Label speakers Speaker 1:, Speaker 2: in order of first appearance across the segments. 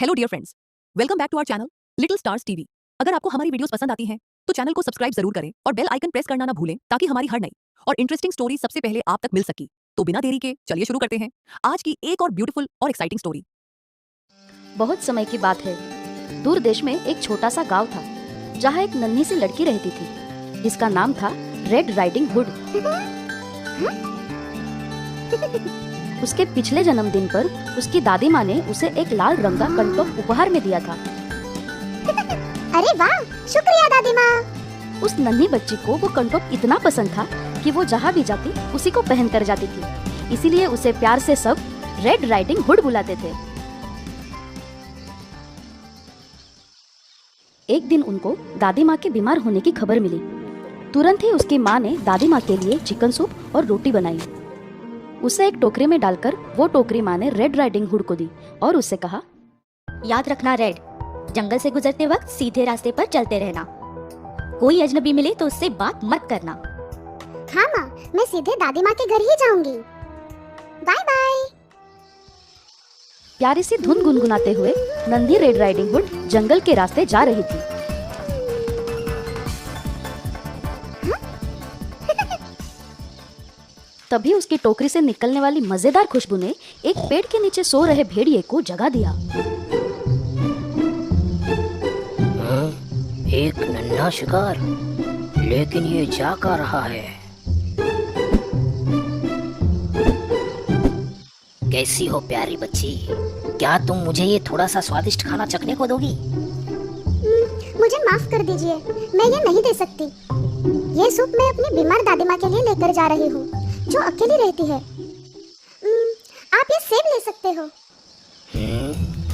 Speaker 1: Hello dear friends, welcome back to our channel little stars TV. अगर आपको हमारी videos पसंद आती हैं तो चैनल को सब्सक्राइब जरूर करें और बेल आइकन प्रेस करना ना भूलें ताकि हमारी हर नई और इंटरेस्टिंग स्टोरी सबसे पहले आप तक मिल सके। तो बिना देरी के चलिए शुरू करते हैं आज की एक और ब्यूटीफुल और एक्साइटिंग स्टोरी।
Speaker 2: बहुत समय की बात है, दूर देश में एक छोटा सा गांव था जहाँ एक नन्ही सी लड़की रहती थी जिसका नाम था रेड राइडिंग हुड। उसके पिछले जन्मदिन पर उसकी दादी माँ ने उसे एक लाल रंग का कंटोप उपहार में दिया था।
Speaker 3: अरे वाह, शुक्रिया दादी माँ।
Speaker 2: उस नन्ही बच्ची को वो कंटोप इतना पसंद था कि वो जहाँ भी जाती उसी को पहन कर जाती थी, इसीलिए उसे प्यार से सब रेड राइडिंग हुड बुलाते थे। एक दिन उनको दादी माँ के बीमार होने की खबर मिली। तुरंत ही उसकी माँ ने दादी माँ के लिए चिकन सूप और रोटी बनाई। उसे एक टोकरी में डालकर वो टोकरी माँ ने रेड राइडिंग हुड को दी और उससे कहा,
Speaker 4: याद रखना रेड, जंगल से गुजरते वक्त सीधे रास्ते पर चलते रहना। कोई अजनबी मिले तो उससे बात मत करना।
Speaker 3: हाँ माँ, मैं सीधे दादी माँ के घर ही जाऊंगी। Bye bye.
Speaker 2: प्यारी सी धुन गुनगुनाते हुए नंदी रेड राइडिंग हुड जंगल के रास्ते जा रही थी। तभी उसकी टोकरी से निकलने वाली मजेदार खुशबू ने एक पेड़ के नीचे सो रहे भेड़िए को जगा दिया।
Speaker 5: एक नन्हा शिकार, लेकिन ये जा कहाँ रहा है? कैसी हो प्यारी बच्ची, क्या तुम मुझे ये थोड़ा सा स्वादिष्ट खाना चखने को दोगी?
Speaker 3: मुझे माफ कर दीजिए, मैं ये नहीं दे सकती। ये सूप मैं अपनी बीमार दादी माँ के लिए लेकर जा रही हूँ जो अकेली रहती है। आप ये सेब ले सकते हो।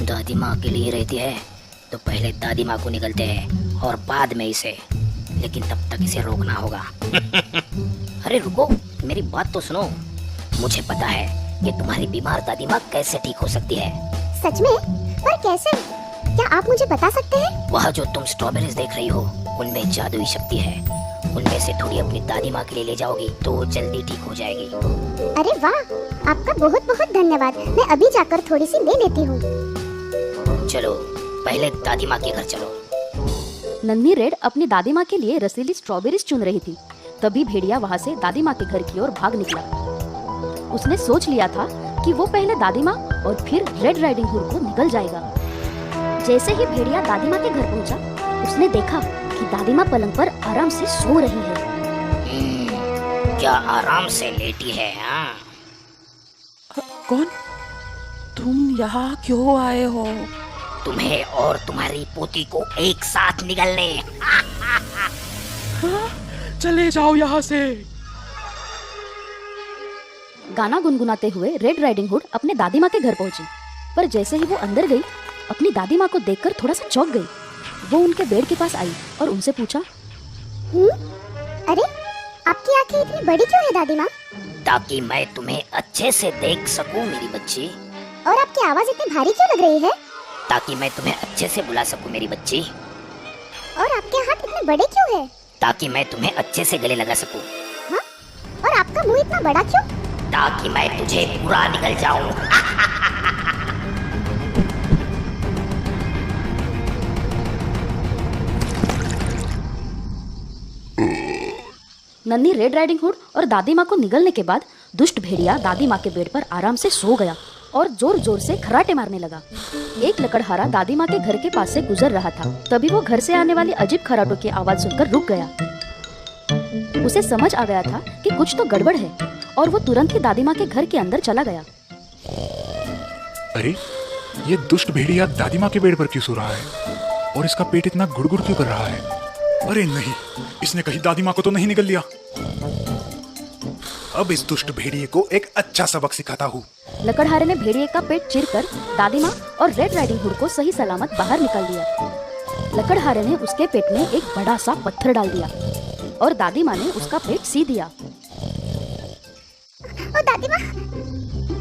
Speaker 5: दादी माँ अकेली ही रहती है तो पहले दादी माँ को निकलते हैं और बाद में इसे, लेकिन तब तक इसे रोकना होगा। अरे रुको, मेरी बात तो सुनो। मुझे पता है कि तुम्हारी बीमार दादी माँ कैसे ठीक हो सकती है।
Speaker 3: सच में? पर कैसे? क्या आप मुझे बता सकते हैं?
Speaker 5: वह जो तुम स्ट्रॉबेरीज देख रही हो, उनमें जादुई शक्ति है। उनमें से थोड़ी अपनी दादी माँ के लिए ले जाओगी तो वो जल्दी ठीक हो जाएगी।
Speaker 3: अरे वाह, आपका बहुत बहुत धन्यवाद। मैं अभी जाकर थोड़ी सी ले लेती हूँ।
Speaker 5: चलो पहले दादी माँ के घर चलो।
Speaker 2: नन्ही रेड अपनी दादी माँ के लिए रसीली स्ट्रॉबेरीज चुन रही थी। तभी भेड़िया वहाँ से दादी माँ के घर की ओर भाग निकला। उसने सोच लिया था कि वो पहले दादी माँ और फिर रेड राइडिंग हुड को निकल जाएगा। जैसे ही भेड़िया दादी माँ के घर पहुँचा, उसने देखा कि दादी माँ पलंग पर आराम से सो रही है।
Speaker 5: क्या आराम से लेटी है? हाँ,
Speaker 6: कौन? तुम यहाँ क्यों आए हो?
Speaker 5: तुम्हें और तुम्हारी पोती को एक साथ निगलने।
Speaker 6: हाँ? चले जाओ यहाँ से।
Speaker 2: गाना गुनगुनाते हुए रेड राइडिंग हुड अपने दादी माँ के घर पहुंची, पर जैसे ही वो अंदर गई, अपनी दादी माँ को देखकर थोड़ा सा चौंक गई। वो उनके बेड के पास आई और उनसे पूछा,
Speaker 3: अरे आपकी आंखें इतनी बड़ी क्यों है दादी माँ?
Speaker 5: ताकि मैं तुम्हें अच्छे से देख सकूं मेरी बच्ची।
Speaker 3: और आपकी आवाज इतनी भारी क्यों लग रही है?
Speaker 5: ताकि मैं तुम्हें अच्छे से बुला सकूं मेरी बच्ची।
Speaker 3: और आपके हाथ इतने बड़े क्यों है?
Speaker 5: ताकि मैं तुम्हें अच्छे से गले लगा सकूं।
Speaker 3: हाँ? और आपका मुंह इतना बड़ा क्यों?
Speaker 5: ताकि मैं तुझे पूरा निगल जाऊं।
Speaker 2: नन्ही रेड राइडिंग हुड और दादी माँ को निगलने के बाद दुष्ट भेड़िया दादी माँ के बेड पर आराम से सो गया और जोर जोर से खर्राटे मारने लगा। एक लकड़हारा दादी माँ के घर के पास से गुजर रहा था। तभी वो घर से आने वाली अजीब खर्राटों की आवाज सुनकर रुक गया। उसे समझ आ गया था कि कुछ तो गड़बड़ है और वो तुरंत ही दादी माँ के घर के अंदर चला गया।
Speaker 7: अरे, ये दुष्ट भेड़िया दादी माँ के बेड पर क्यों सो रहा है और इसका पेट इतना गुड़गुड़ क्यों कर रहा है? अरे नहीं, इसने कहीं दादी माँ को तो नहीं निगल लिया। अब इस दुष्ट भेड़िए को एक अच्छा सबक सिखाता हूँ।
Speaker 2: लकड़हारे ने भेड़िए का पेट चीरकर दादी माँ और रेड राइडिंग हुड को सही सलामत बाहर निकाल दिया। लकड़हारे ने उसके पेट में एक बड़ा सा पत्थर डाल दिया और दादी माँ ने उसका पेट सी दिया।
Speaker 3: ओ दादी माँ,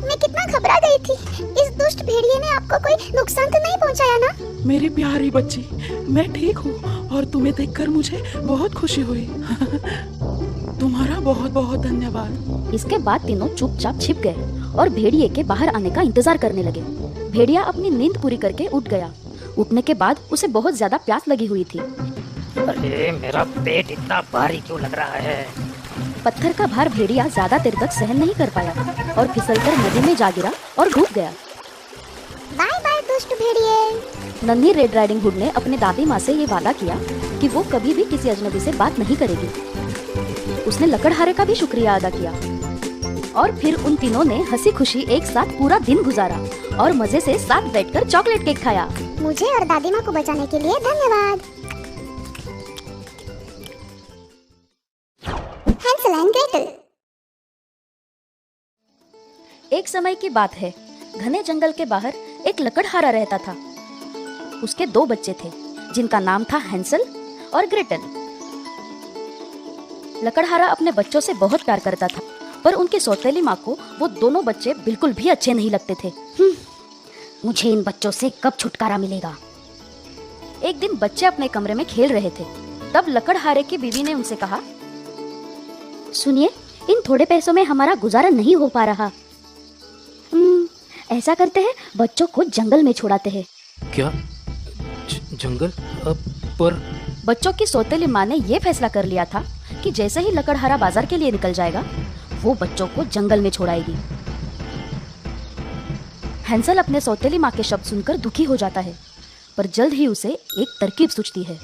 Speaker 3: मैं कितना घबरा गई थी। इस दुष्ट भेड़िए ने आपको कोई नुकसान तो नहीं पहुँचाया ना?
Speaker 6: मेरी प्यारी बच्ची, मैं ठीक हूँ और तुम्हें देखकर मुझे बहुत खुशी हुई। तुम्हारा बहुत बहुत धन्यवाद।
Speaker 2: इसके बाद तीनों चुपचाप छिप गए और भेड़िए के बाहर आने का इंतजार करने लगे। भेड़िया अपनी नींद पूरी करके उठ गया। उठने के बाद उसे बहुत ज्यादा प्यास लगी हुई थी।
Speaker 5: अरे मेरा पेट इतना भारी क्यों लग रहा है?
Speaker 2: पत्थर का भार भेड़िया ज्यादा देर तक सहन नहीं कर पाया और फिसलकर नदी में जा गिरा और डूब गया।
Speaker 3: बाय बाय दुष्ट भेड़िए।
Speaker 2: नन्ही रेड राइडिंग हुड ने अपने दादी माँ से ये वादा किया कि वो कभी भी किसी अजनबी से बात नहीं करेगी। उसने लकड़हारे का भी शुक्रिया अदा किया और फिर उन तीनों ने हंसी खुशी एक साथ पूरा दिन गुजारा और मजे से साथ बैठकर चॉकलेट केक खाया।
Speaker 3: मुझे और दादी माँ को बचाने के लिए धन्यवाद। Hansel and Gretel.
Speaker 2: एक समय की बात है, घने जंगल के बाहर एक लकड़हारा रहता था। उसके 2 बच्चे थे जिनका नाम था हैंसल और ग्रेटल। लकड़हारा अपने बच्चों से बहुत प्यार करता था, पर उनकी सौतेली माँ को वो दोनों बच्चे बिल्कुल भी अच्छे नहीं लगते थे।
Speaker 5: मुझे इन बच्चों से कब छुटकारा मिलेगा?
Speaker 2: एक दिन बच्चे अपने कमरे में खेल रहे थे, तब लकड़हारे की बीवी ने उनसे कहा,
Speaker 4: सुनिए, इन थोड़े पैसों में हमारा गुजारा नहीं हो पा रहा। ऐसा करते हैं, बच्चों को जंगल में छोड़ाते हैं।
Speaker 8: क्या? जंगल? पर
Speaker 2: बच्चों की सौतेली माँ ने यह फैसला कर लिया था कि जैसे ही लकड़हारा बाजार के लिए निकल जाएगा, वो बच्चों को जंगल में छोड़ाएगी। हैंसल अपने सौतेली माँ के शब्द सुनकर दुखी हो जाता है, पर जल्द ही उसे एक तरकीब सूझती है।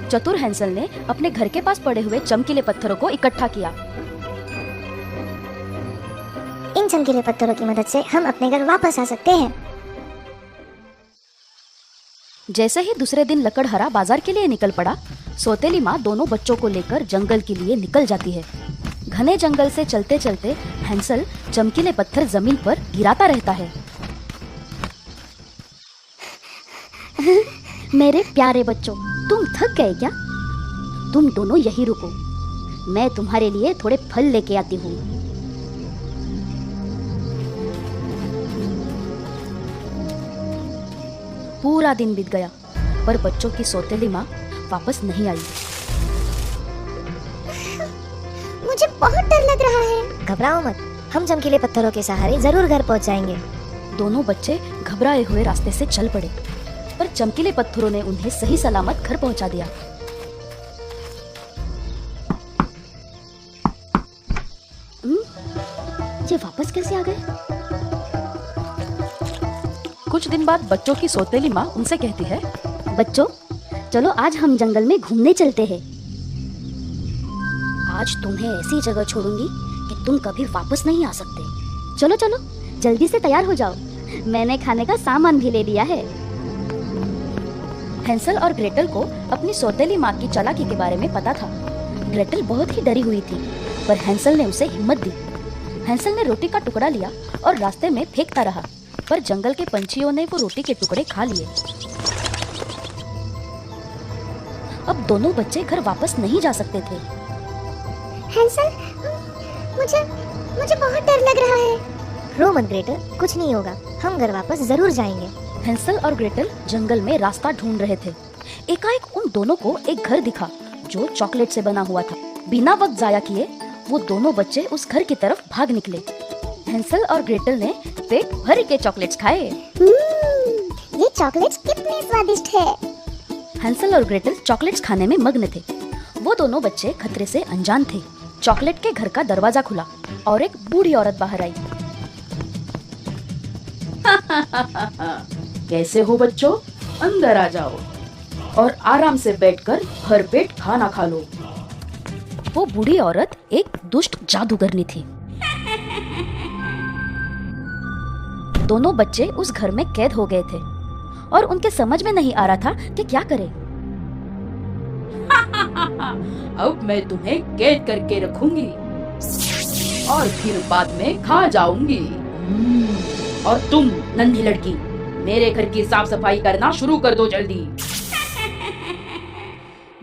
Speaker 2: चतुर हैंसल ने अपने घर के पास पड़े हुए चमकीले पत्थरों को इकट्ठा किया।
Speaker 3: इन चमकीले पत्थरों की मदद से हम अपने घर वापस आ सकते हैं।
Speaker 2: जैसे ही दूसरे दिन लकड़हारा बाजार के लिए निकल पड़ा, सौतेली माँ दोनों बच्चों को लेकर जंगल के लिए निकल जाती है। घने जंगल से चलते चलते हैंसल चमकीले पत्थर जमीन पर गिराता रहता है।
Speaker 4: मेरे प्यारे बच्चों, तुम थक गए क्या? तुम दोनों यही रुको, मैं तुम्हारे लिए थोड़े फल लेके आती हूँ।
Speaker 2: पूरा दिन बीत गया, पर बच्चों की सौतेली माँ वापस नहीं आई।
Speaker 3: मुझे बहुत डर लग रहा है।
Speaker 9: घबराओ मत, हम चमकीले पत्थरों के सहारे जरूर घर पहुंच जाएंगे।
Speaker 2: दोनों बच्चे घबराए हुए रास्ते से चल पड़े, पर चमकीले पत्थरों ने उन्हें सही सलामत घर पहुंचा दिया।
Speaker 4: ये वापस कैसे आ गए?
Speaker 2: कुछ दिन बाद बच्चों की सौतेली माँ उनसे कहती है,
Speaker 4: बच्चों, चलो आज हम जंगल में घूमने चलते हैं।
Speaker 9: आज तुम्हें ऐसी जगह छोड़ूंगी कि तुम कभी वापस नहीं आ सकते।
Speaker 4: चलो चलो, जल्दी से तैयार हो जाओ, मैंने खाने का सामान भी ले लिया है।
Speaker 2: हैंसल और ग्रेटल को अपनी सौतेली माँ की चालाकी के बारे में पता था। ग्रेटल बहुत ही डरी हुई थी, पर हैंसल ने उसे हिम्मत दी। हैंसल ने रोटी का टुकड़ा लिया और रास्ते में फेंकता रहा, पर जंगल के पंछियों ने वो रोटी के टुकड़े खा लिए। अब दोनों बच्चे घर वापस नहीं जा सकते थे।
Speaker 3: हैंसल, मुझे बहुत डर लग रहा है।
Speaker 9: रो मत ग्रेटल, कुछ नहीं होगा, हम घर वापस जरूर जाएंगे।
Speaker 2: हैंसल और ग्रेटल जंगल में रास्ता ढूंढ रहे थे। एकाएक उन दोनों को एक घर दिखा जो चॉकलेट से बना हुआ था। बिना वक्त जाया किए वो दोनों बच्चे उस घर की तरफ भाग निकले। हैंसल और ग्रेटल ने पेट भर के चॉकलेट्स खाए।
Speaker 3: ये चॉकलेट्स कितने स्वादिष्ट है।
Speaker 2: हैंसल और ग्रेटल चॉकलेट्स खाने में मग्न थे। वो दोनों बच्चे खतरे से अनजान थे। चॉकलेट के घर का दरवाजा खुला और एक बूढ़ी औरत बाहर आई।
Speaker 6: कैसे हो बच्चों? अंदर आ जाओ और आराम से बैठकर भरपेट खाना खा लो।
Speaker 2: वो बूढ़ी औरत एक दुष्ट जादूगरनी थी। दोनों बच्चे उस घर में कैद हो गए थे और उनके समझ में नहीं आ रहा था कि क्या करें।
Speaker 6: अब मैं तुम्हें कैद करके रखूंगी और फिर बाद में खा जाऊंगी। और तुम नन्ही लड़की, मेरे घर की साफ सफाई करना शुरू कर दो जल्दी।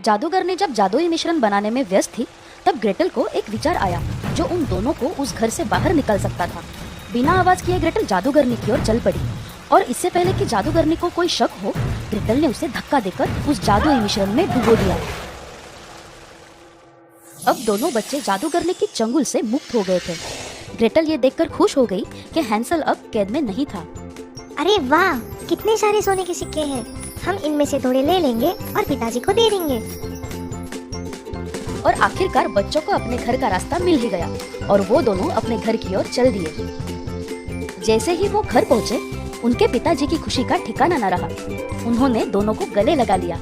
Speaker 2: जादूगरनी जब जादुई मिश्रण बनाने में व्यस्त थी, तब ग्रेटल को एक विचार आया जो उन दोनों को उस घर से बाहर निकाल सकता था। बिना आवाज किए ग्रेटल जादूगरनी की ओर चल पड़ी और इससे पहले कि जादूगरनी को कोई शक हो, ग्रेटल ने उसे धक्का देकर उस जादुई मिश्रण में डुबो दिया। अब दोनों बच्चे जादूगरनी की चंगुल से मुक्त हो गए थे। ग्रेटल ये देखकर खुश हो गई कि हैंसल अब कैद में नहीं था।
Speaker 3: अरे वाह, कितने सारे सोने के सिक्के हैं। हम इनमें से थोड़े ले लेंगे और पिताजी को दे देंगे।
Speaker 2: और आखिरकार बच्चों को अपने घर का रास्ता मिल ही गया और वो दोनों अपने घर की ओर चल दिए। जैसे ही वो घर पहुँचे, उनके पिताजी की खुशी का ठिकाना न रहा। उन्होंने दोनों को गले लगा लिया।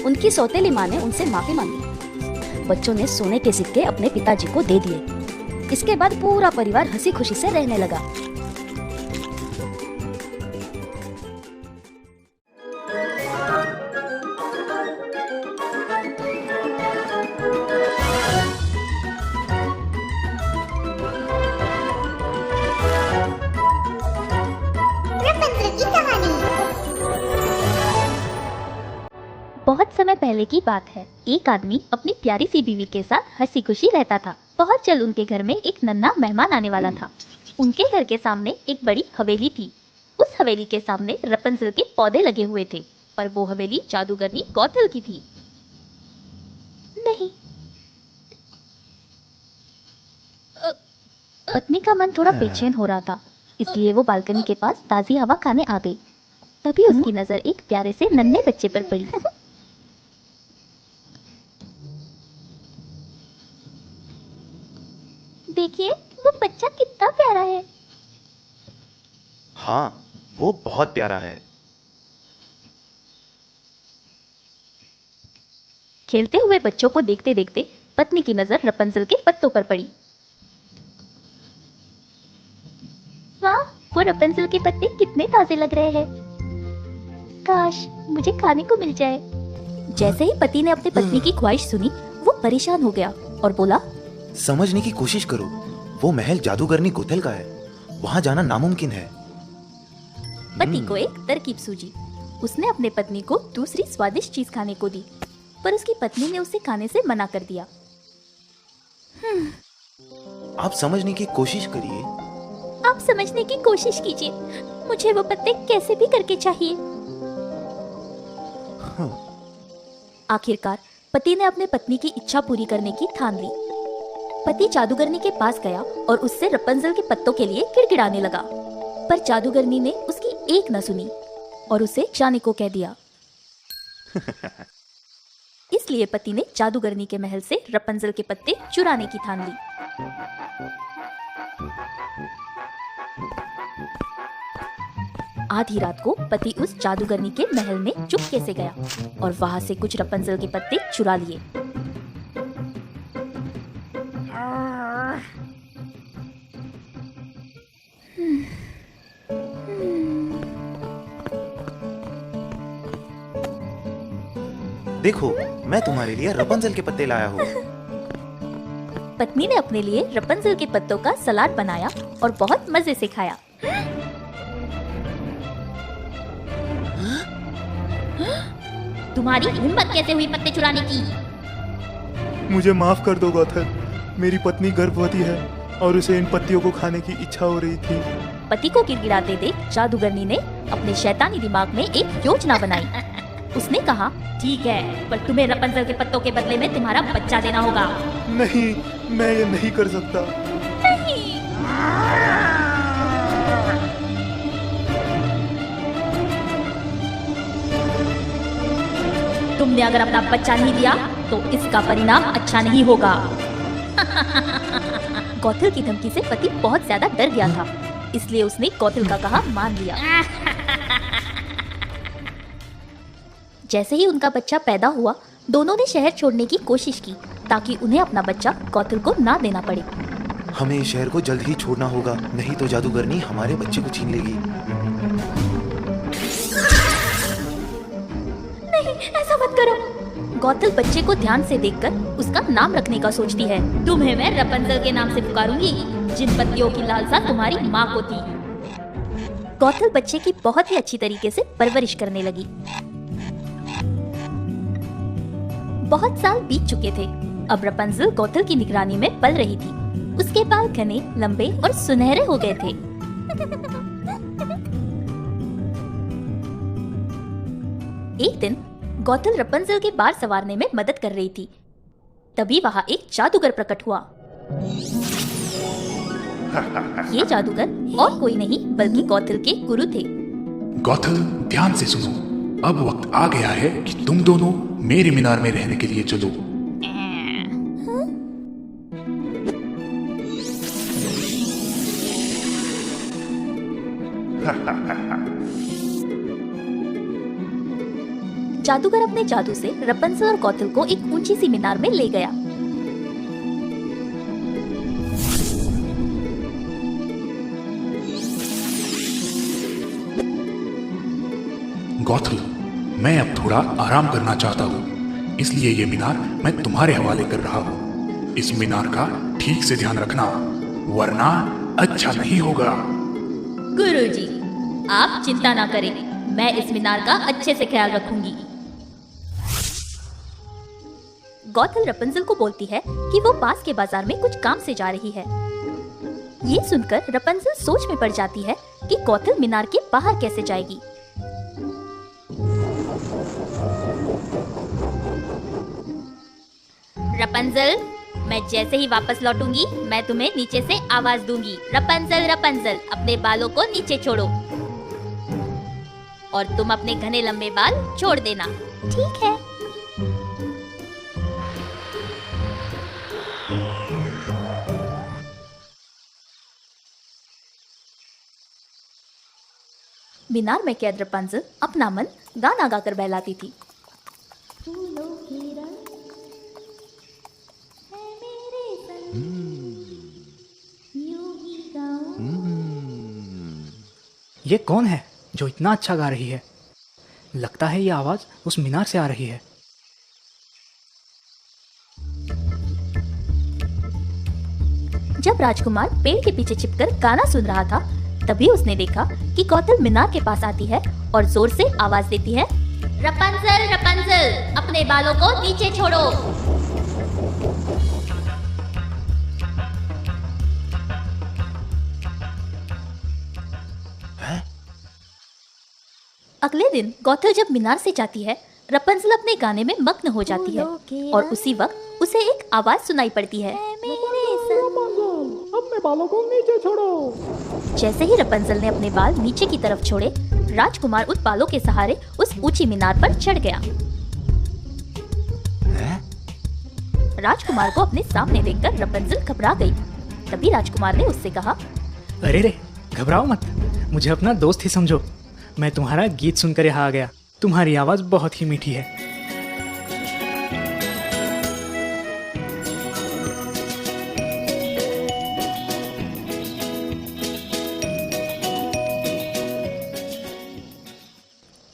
Speaker 2: उनकी सौतेली माँ ने उनसे माफी मांगी। बच्चों ने सोने के सिक्के अपने पिताजी को दे दिए। इसके बाद पूरा परिवार हंसी खुशी से रहने लगा।
Speaker 3: रैपुंज़ेल की कहानी।
Speaker 4: बहुत समय पहले की बात है। एक आदमी अपनी प्यारी सी बीवी के साथ हंसी खुशी रहता था। बहुत जल्द उनके घर में एक नन्हा मेहमान आने वाला था। उनके घर के सामने एक बड़ी हवेली थी। उस हवेली के सामने रैपुंज़ेल के पौधे लगे हुए थे, पर वो हवेली जादूगरनी गॉथल की थी। नहीं, पत्नी का मन थोड़ा बेचैन हो रहा था, इसलिए वो बालकनी के पास ताज़ी हवा खाने आ गई। तभी उसकी नजर एक प्यारे से नन्हे बच्चे पर पड़ी। देखिए, वो बच्चा कितना प्यारा है।
Speaker 10: हाँ, वो बहुत प्यारा है।
Speaker 4: खेलते हुए बच्चों को देखते देखते पत्नी की नजर रैपुंज़ेल के पत्तों पर पड़ी। वाह, वो रैपुंज़ेल के पत्ते कितने ताजे लग रहे हैं। काश मुझे खाने को मिल जाए। जैसे ही पति ने अपनी पत्नी की ख्वाहिश सुनी, वो परेशान हो गया और बोला,
Speaker 10: समझने की कोशिश करो, वो महल जादूगरनी गोथल का है। वहाँ जाना नामुमकिन है।
Speaker 4: पति को एक तरकीब सूझी। उसने अपने पत्नी को दूसरी स्वादिष्ट चीज खाने को दी, पर उसकी पत्नी ने उसे खाने से मना कर दिया।
Speaker 10: आप समझने की कोशिश करिए।
Speaker 4: आप समझने की कोशिश कीजिए। मुझे वो पत्ते कैसे भी करके चाहिए। आखिरकार पति ने अपने पत्नी की इच्छा पूरी करने की ठान ली। पति जादूगरनी के पास गया और उससे रैपुंज़ेल के पत्तों के लिए गिड़गिड़ाने लगा, पर जादूगरनी ने उसकी एक न सुनी और उसे जाने को कह दिया। इसलिए पति ने जादूगरनी के महल से रैपुंज़ेल के पत्ते चुराने की ठान ली। आधी रात को पति उस जादूगरनी के महल में चुपके से गया और वहां से कुछ रैपुंज़ेल के पत्ते चुरा लिए।
Speaker 10: देखो, मैं तुम्हारे लिए रैपुंज़ेल के पत्ते लाया हूँ।
Speaker 4: पत्नी ने अपने लिए रैपुंज़ेल के पत्तों का सलाद बनाया और बहुत मजे से खाया। तुम्हारी हिम्मत कैसे हुई पत्ते चुराने की?
Speaker 11: मुझे माफ कर दो गोथल, मेरी पत्नी गर्भवती है और उसे इन पत्तियों को खाने की इच्छा हो रही थी।
Speaker 4: पति को गिड़गिड़ाते देख जादूगरनी ने अपने शैतानी दिमाग में एक योजना बनाई। उसने कहा, ठीक है, पर तुम्हें रैपुंज़ेल के पत्तों के बदले में तुम्हारा बच्चा देना होगा।
Speaker 11: नहीं, मैं ये नहीं कर सकता।
Speaker 4: नहीं। तुमने अगर अपना बच्चा नहीं दिया तो इसका परिणाम अच्छा नहीं होगा। गॉथल की धमकी से पति बहुत ज्यादा डर गया था, इसलिए उसने गॉथल का कहा मान लिया। जैसे ही उनका बच्चा पैदा हुआ, दोनों ने शहर छोड़ने की कोशिश की ताकि उन्हें अपना बच्चा गॉथल को ना देना पड़े।
Speaker 10: हमें इस शहर को जल्द ही छोड़ना होगा, नहीं तो जादूगरनी हमारे बच्चे को छीन लेगी।
Speaker 4: नहीं, ऐसा मत करो। गॉथल बच्चे को ध्यान से देखकर उसका नाम रखने का सोचती है। तुम्हें मैं रैपुंज़ेल के नाम से पुकारूंगी, जिन पत्तियों की लालसा तुम्हारी माँ को थी। गॉथल बच्चे की बहुत ही अच्छी तरीके से परवरिश करने लगी। बहुत साल बीत चुके थे। अब रैपुंज़ेल गॉथल की निगरानी में पल रही थी। उसके बाल घने, लंबे और सुनहरे हो गए थे। एक दिन गॉथल रैपुंज़ेल के बाल संवारने में मदद कर रही थी। तभी वहां एक जादूगर प्रकट हुआ। ये जादूगर और कोई नहीं बल्कि गौथल के गुरु थे।
Speaker 7: गौथल, ध्यान से सुनो। अब वक्त आ गया है कि तुम दोनों मेरे मीनार में रहने के लिए चलो।
Speaker 4: जादूगर अपने जादू से रपंजल और गौथल को एक ऊंची सी मीनार में ले गया।
Speaker 7: गौथल, मैं अब थोड़ा आराम करना चाहता हूँ, इसलिए ये मीनार मैं तुम्हारे हवाले कर रहा हूँ। इस मीनार का ठीक से ध्यान रखना, वरना अच्छा नहीं होगा।
Speaker 4: गुरुजी, आप चिंता ना करें, मैं इस मीनार का अच्छे से ख्याल रखूंगी। गौथल रपंजल को बोलती है कि वो पास के बाजार में कुछ काम से जा रही है। ये सुनकर रपंजल सोच में पड़ जाती है कि गौथल मीनार के बाहर कैसे जाएगी। रपंजल, मैं जैसे ही वापस लौटूंगी मैं तुम्हें नीचे से आवाज दूंगी। रपंजल, रपंजल, अपने बालों को नीचे छोड़ो और तुम अपने घने लंबे बाल छोड़ देना, ठीक है? मीनार में कैद रपंजल अपना मन गाना गाकर बहलाती थी।
Speaker 8: ये कौन है जो इतना अच्छा गा रही है? लगता है ये आवाज उस मीनार से आ रही है।
Speaker 4: जब राजकुमार पेड़ के पीछे छिपकर गाना सुन रहा था, तभी उसने देखा कि गौथल मीनार के पास आती है और जोर से आवाज देती है, रपंजल, रपंजल, अपने बालों को नीचे छोड़ो। अगले दिन गौथल जब मीनार से जाती है, रपंजल अपने गाने में मग्न हो जाती है और उसी वक्त उसे एक आवाज सुनाई पड़ती है,
Speaker 12: अपने बालों को नीचे छोड़ो।
Speaker 4: जैसे ही रपंजल ने अपने बाल नीचे की तरफ छोड़े, राजकुमार उस बालों के सहारे उस ऊंची मीनार पर चढ़ गया। राजकुमार को अपने सामने देखकर रपंजल घबरा गई। तभी राजकुमार ने उससे कहा,
Speaker 8: अरे रे, घबराओ मत, मुझे अपना दोस्त ही समझो। मैं तुम्हारा गीत सुनकर यहाँ आ गया। तुम्हारी आवाज बहुत ही मीठी है।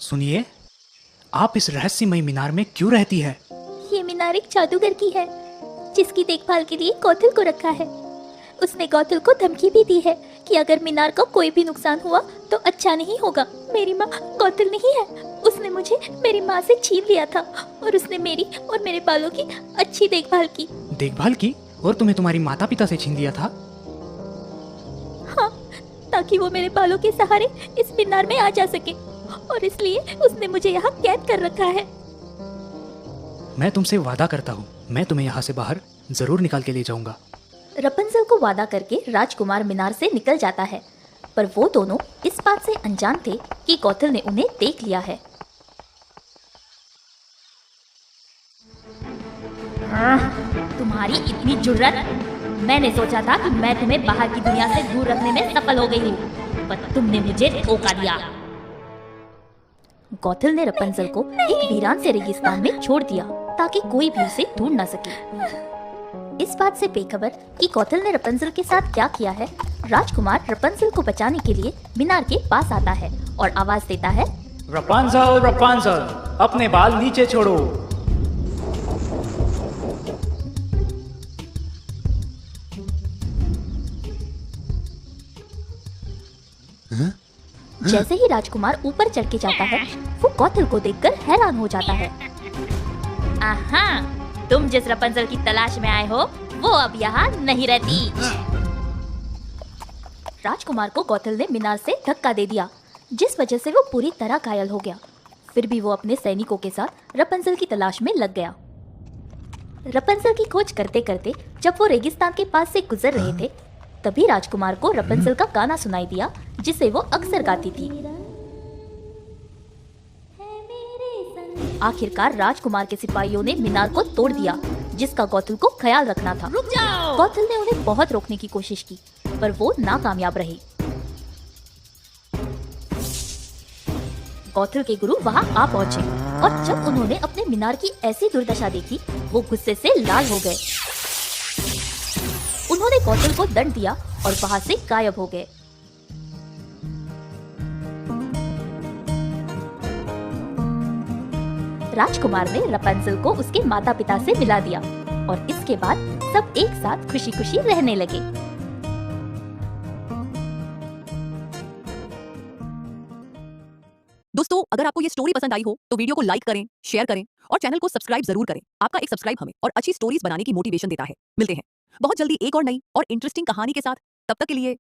Speaker 8: सुनिए, आप इस रहस्यमयी मीनार में क्यों रहती है?
Speaker 4: ये मीनार एक जादूगर की है, जिसकी देखभाल के लिए गौथल को रखा है। उसने गौथल को धमकी भी दी है कि अगर मीनार को कोई भी नुकसान हुआ तो अच्छा नहीं होगा। मेरी माँ गौथल नहीं है, उसने मुझे मेरी माँ से छीन लिया था और उसने मेरी और मेरे बालों की अच्छी देखभाल की।
Speaker 8: देखभाल की? और तुम्हें तुम्हारी माता पिता से छीन लिया था?
Speaker 4: हाँ, ताकि वो मेरे बालों के सहारे इस मीनार में आ जा सके, और इसलिए उसने मुझे यहाँ कैद कर रखा है।
Speaker 8: मैं तुमसे वादा करता हूँ, मैं तुम्हें यहाँ से बाहर जरूर निकाल के ले जाऊंगा।
Speaker 4: रपंजल को वादा करके राजकुमार मीनार से निकल जाता है, पर वो दोनों इस बात से अनजान थे कि गौथल ने उन्हें देख लिया है। तुम्हारी इतनी जुर्रत! मैंने सोचा था कि मैं तुम्हें बाहर की दुनिया से दूर रखने में सफल हो गई हूँ, पर तुमने मुझे धोखा दिया। गौथल ने रपंजल को एक वीरान से रेगिस्तान में छोड़ दिया ताकि कोई भी उसे ढूंढ न सके। इस बात से बेखबर कि गौथल ने रपंजल के साथ क्या किया है, राजकुमार रपंजल को बचाने के लिए मीनार के पास आता है और आवाज देता है,
Speaker 8: रपंजल, रपंजल, अपने बाल नीचे छोड़ो।
Speaker 4: जैसे ही राजकुमार ऊपर चढ़ के जाता है, वो गौथल को देखकर हैरान हो जाता है। आहा, तुम जिस रपंजल की तलाश में आए हो वो अब यहाँ नहीं रहती। राजकुमार को गौथल ने मीनार से धक्का दे दिया, जिस वजह से वो पूरी तरह घायल हो गया। फिर भी वो अपने सैनिकों के साथ रपंजल की तलाश में लग गया। रपंजल की खोज करते करते जब वो रेगिस्तान के पास से गुजर रहे थे, तभी राजकुमार को रपंसल का गाना सुनाई दिया जिसे वो अक्सर गाती थी। आखिरकार राजकुमार के सिपाहियों ने मीनार को तोड़ दिया जिसका गौतल को ख्याल रखना था। गौतल ने उन्हें बहुत रोकने की कोशिश की पर वो नाकामयाब रहे। गौतल के गुरु वहाँ आ पहुँचे और जब उन्होंने अपने मीनार की ऐसी दुर्दशा देखी वो गुस्से से लाल हो गए। उन्होंने गौतल को दंड दिया और वहाँ से गायब हो गए। राजकुमार ने रपंसल को उसके माता पिता से मिला दिया और इसके बाद सब एक साथ खुशी खुशी रहने लगे।
Speaker 1: दोस्तों, अगर आपको ये स्टोरी पसंद आई हो तो वीडियो को लाइक करें, शेयर करें और चैनल को सब्सक्राइब जरूर करें। आपका एक सब्सक्राइब हमें और अच्छी स्टोरीज बनाने की मोटिवेशन देता है। मिलते हैं बहुत जल्दी एक और नई और इंटरेस्टिंग कहानी के साथ। तब तक के लिए